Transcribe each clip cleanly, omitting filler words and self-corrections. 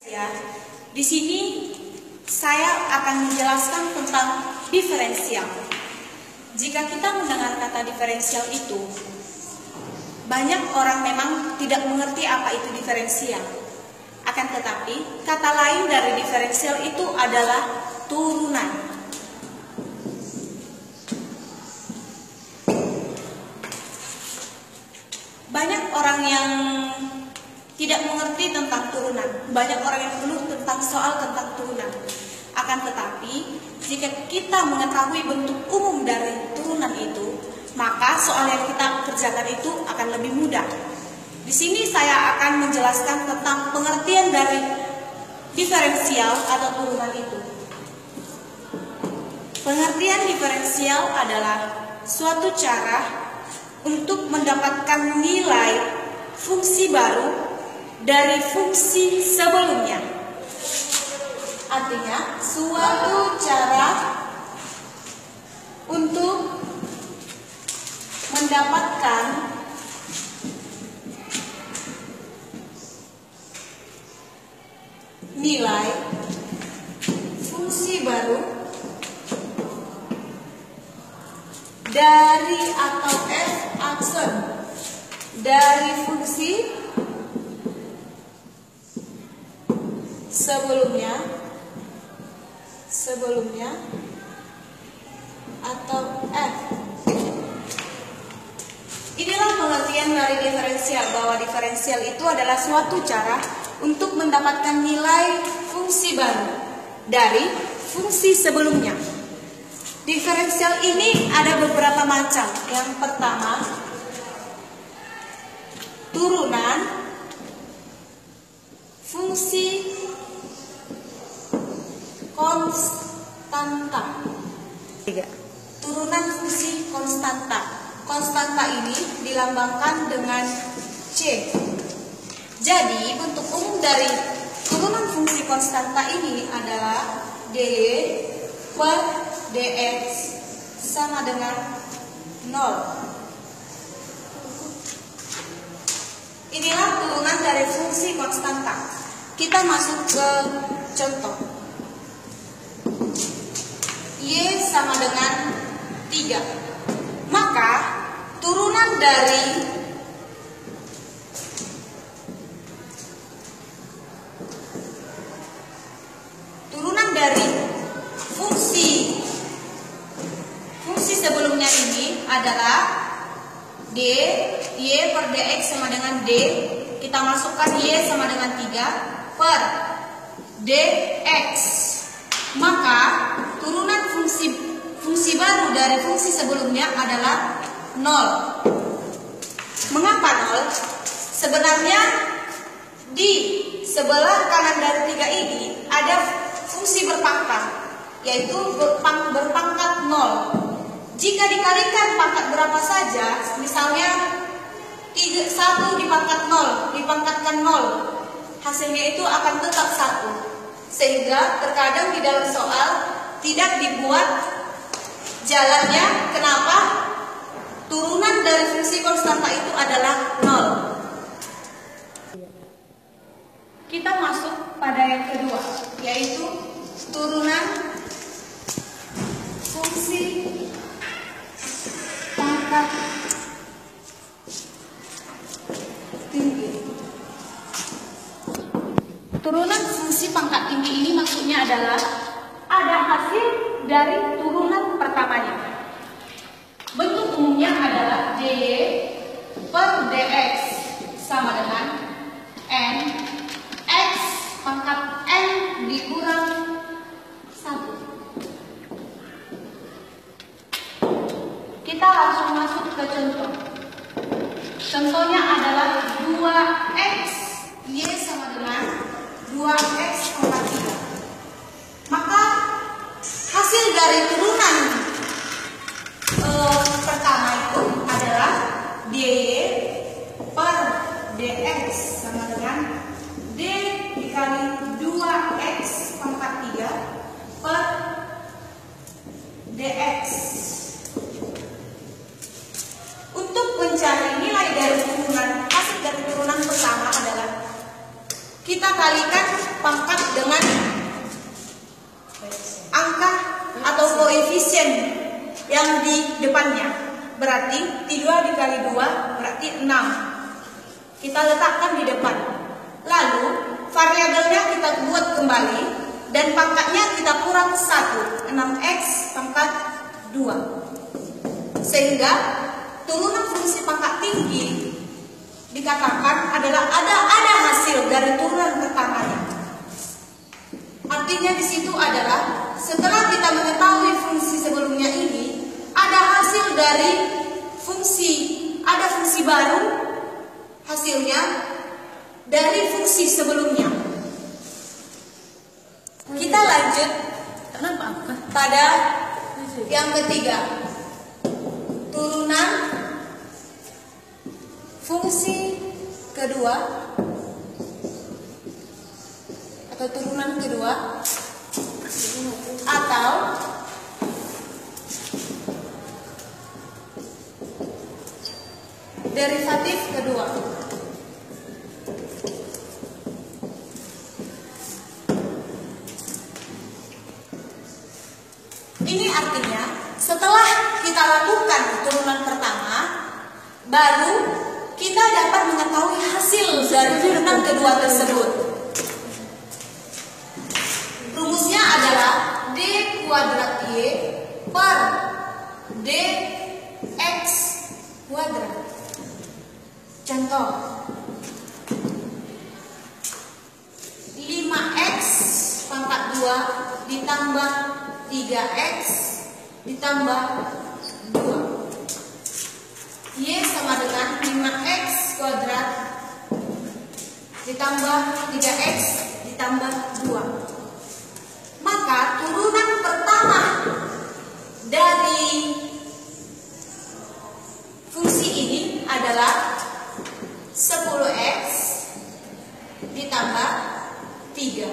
Ya, di sini saya akan menjelaskan tentang diferensial. Jika kita mendengar kata diferensial itu, banyak orang memang tidak mengerti apa itu diferensial. Akan tetapi, kata lain dari diferensial itu adalah turunan. Banyak orang yang tidak mengerti tentang turunan. Banyak orang yang mengeluh tentang tentang turunan. Akan tetapi, jika kita mengetahui bentuk umum dari turunan itu, maka soal yang kita kerjakan itu akan lebih mudah. Di sini saya akan menjelaskan tentang pengertian dari diferensial atau turunan itu. Pengertian diferensial adalah suatu cara untuk mendapatkan nilai fungsi baru dari fungsi sebelumnya. Artinya, suatu cara untuk mendapatkan nilai fungsi baru dari atau f aksen dari fungsi sebelumnya atau f. Inilah pengertian dari diferensial, bahwa diferensial itu adalah suatu cara untuk mendapatkan nilai fungsi baru dari fungsi sebelumnya. Diferensial ini ada beberapa macam. Yang pertama, turunan fungsi konstanta. Turunan fungsi konstanta. Konstanta ini dilambangkan dengan C. Jadi bentuk umum dari turunan fungsi konstanta ini adalah dy per dx sama dengan 0. Inilah turunan dari fungsi konstanta. Kita masuk ke contoh. Y sama dengan 3. Maka turunan dari fungsi sebelumnya ini adalah y per dx sama dengan d. Kita masukkan y sama dengan 3 per dx. Maka turunan fungsi baru dari fungsi sebelumnya adalah 0. Mengapa 0? Sebenarnya di sebelah kanan dari 3 ini ada fungsi berpangkat, yaitu berpangkat 0. Jika dikalikan pangkat berapa saja, misalnya 1 dipangkat 0, dipangkatkan 0, hasilnya itu akan tetap 1. Sehingga terkadang di dalam soal tidak dibuat jalannya. Kenapa? Turunan dari fungsi konstanta itu adalah 0. Kita masuk pada yang kedua, yaitu turunan fungsi pangkat tinggi. Turunan fungsi pangkat tinggi ini maksudnya adalah ada hasil dari turunan pertamanya. Bentuk umumnya adalah dy per dx sama dengan n x pangkat n dikurang 1. Kita langsung masuk ke contoh. Contohnya adalah 2x y sama dengan 2x pangkat 3. Maka hasil dari turunan pertama itu adalah dy per dx sama dengan d dikali 2x pangkat 3 per dx. Untuk mencari nilai dari turunan, hasil dari turunan pertama adalah kita kalikan pangkat dengan angka atau koefisien yang di depannya. Berarti 3 dikali 2 berarti 6. Kita letakkan di depan. Lalu variabelnya kita buat kembali dan pangkatnya kita kurang 1, 6x pangkat 2. Sehingga turunan fungsi pangkat tinggi dikatakan adalah ada hasil dari turunan pertamanya. Artinya di situ adalah setelah kita mengetahui fungsi sebelumnya ini, ada hasil dari ada fungsi baru hasilnya dari fungsi sebelumnya. Kita lanjut pada yang ketiga, turunan fungsi kedua atau turunan kedua atau derivatif kedua. Ini artinya setelah kita lakukan turunan pertama, baru kita dapat mengetahui hasil dari turunan kedua tersebut. Rumusnya adalah d kuadrat y per dx kuadrat. Contoh, 5x pangkat 2 ditambah 3x ditambah 2. Y sama dengan 5x kuadrat ditambah 3x ditambah 2. Maka turunan pertama dari fungsi ini adalah 10x ditambah 3.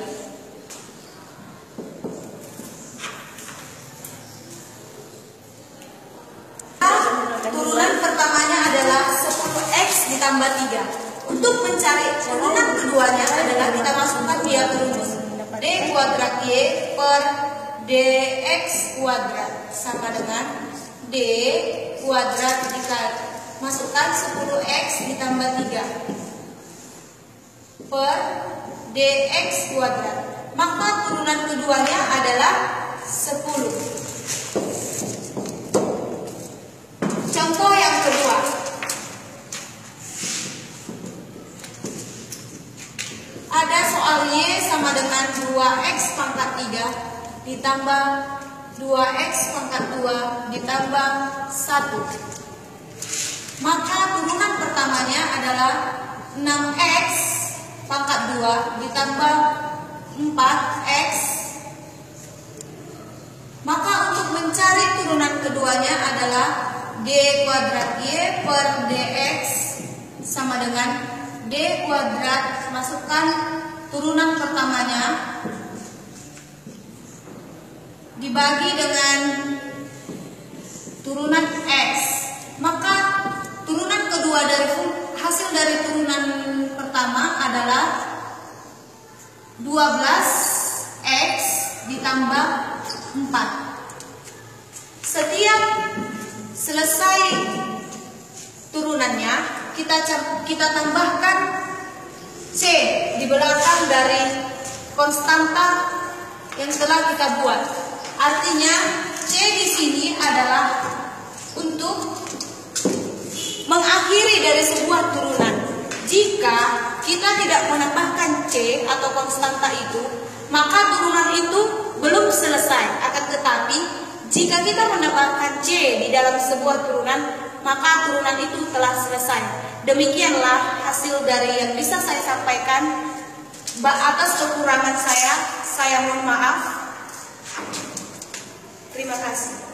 Turunan pertamanya adalah 10x ditambah 3. Untuk mencari turunan keduanya adalah kita masukkan dia ke rumus d kuadrat y per dx kuadrat sama dengan d kuadrat masukkan 10x ditambah 3 per dx kuadrat. Maka turunan keduanya adalah 10. Contoh yang kedua, ada soal y sama dengan 2x pangkat 3 ditambah 2x pangkat 2 ditambah 1. Maka turunan pertamanya adalah 6x pangkat 2 ditambah 4x. Maka untuk mencari turunan keduanya adalah d kuadrat y per dx sama dengan d kuadrat, masukkan turunan pertamanya dibagi dengan turunan x. Maka turunan kedua dari hasil dari turunan pertama adalah 12x ditambah 4. Setiap selesai turunannya, kita tambahkan c di belakang dari konstanta yang telah kita buat. Artinya c di sini adalah untuk mengakhiri dari sebuah turunan. Jika kita tidak menambahkan c atau konstanta itu, maka turunan itu belum selesai. Akan tetapi jika kita menambahkan c di dalam sebuah turunan, maka turunan itu telah selesai. Demikianlah hasil dari yang bisa saya sampaikan. Atas kekurangan saya mohon maaf. Terima kasih.